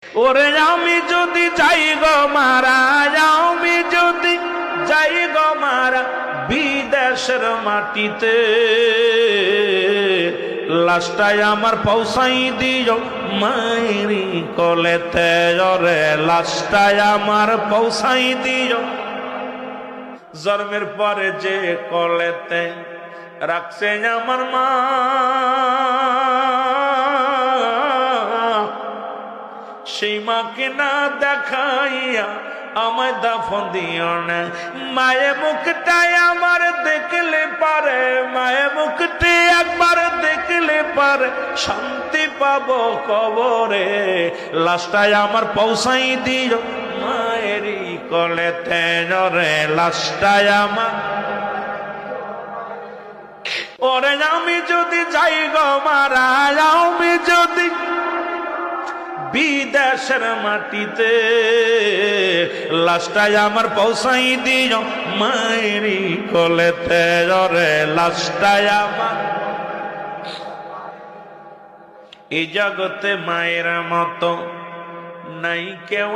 ওরে আমি যদি যাই গো মারা, আমি যদি যাই গো মারা বিদেশের মাটিতে, লাশটায় আমার পৌঁছাই দিও মায়েরি কোলেতে। ওরে লাশটায় আমার পৌঁছাই দিও জন্মের পরে যে কোলেতে রাখছে আমার মা, সেই মাকে না দেখাইয়া আমায় দাফন দিও না। মায়ের মুখটাই আমার দেখলে পারে, মায়ের মুখটি একবার দেখলে পারে শান্তি পাবো কবরে। লাশটাই আমার পৌঁছাই দিও মায়েরই কোলেতে। ওরে লাশটাই আমার, ওরে আমি যদি যাই গো মারা, আমি যদি বিদেশের মাটিতে, লাশটাই আমার পৌঁছাই দিও মায়েরই কোলেতে। ওরে লাশটাই আমার, এই জগতে মায়ের মতো নাই কেউ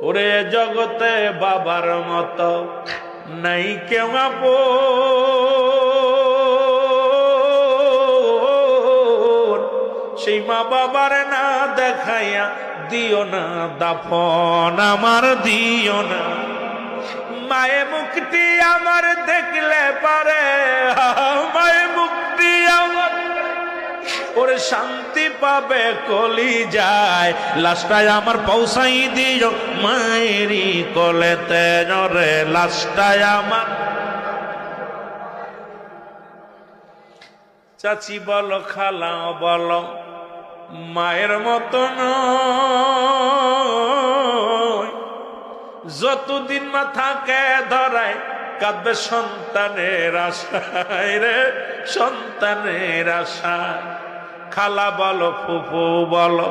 ওরে জগতে বাবার মতো নাই কেউ সেই মা বাবার না দেখাইয়া দিও না দাফন আমার, দিও না। মায়ে মুক্তি আমার দেখলে পারে, মায়ে মুক্তি আমার ওরে শান্তি পাবে কলি যায়। লাশটাই আমার পৌঁছাই দিও মায়েরই কোলেতে। ওরে লাশটাই আমার, চাচি বলো খালা বলো মায়ের মতো নয়। যতদিন মা থাকে ধরায় কাঁদবে সন্তানের আশায় রে, সন্তানের আশায়। খালা বলো ফুফু বলো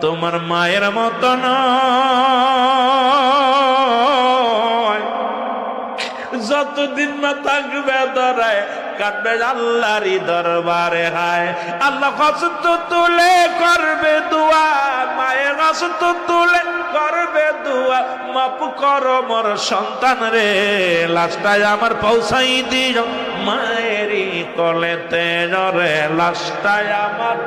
তোমার মায়ের মতো নয়। যতদিন মা থাকবে ধরায় কাঁদবে আল্লাহরই দরবারে। হায় আল্লাহ কষ্ট তুলে করবে দোয়া, মায়ের কষ্ট তুলে করবে দোয়া, মাপ করো মোর সন্তান রে। লাশটাই আমার পৌঁছাই দিও মায়েরই কোলেতে। ওরে লাশটাই আমার,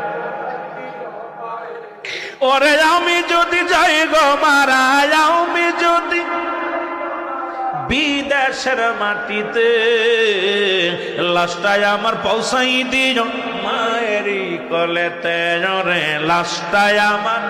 ওরে আমি যদি যাই গো মারা, আমি যদি বিদেশের মাটিতে, লাশটাই আমার পৌঁছাই দিও মায়েরই কোলেতে। ওরে লাশটাই আমার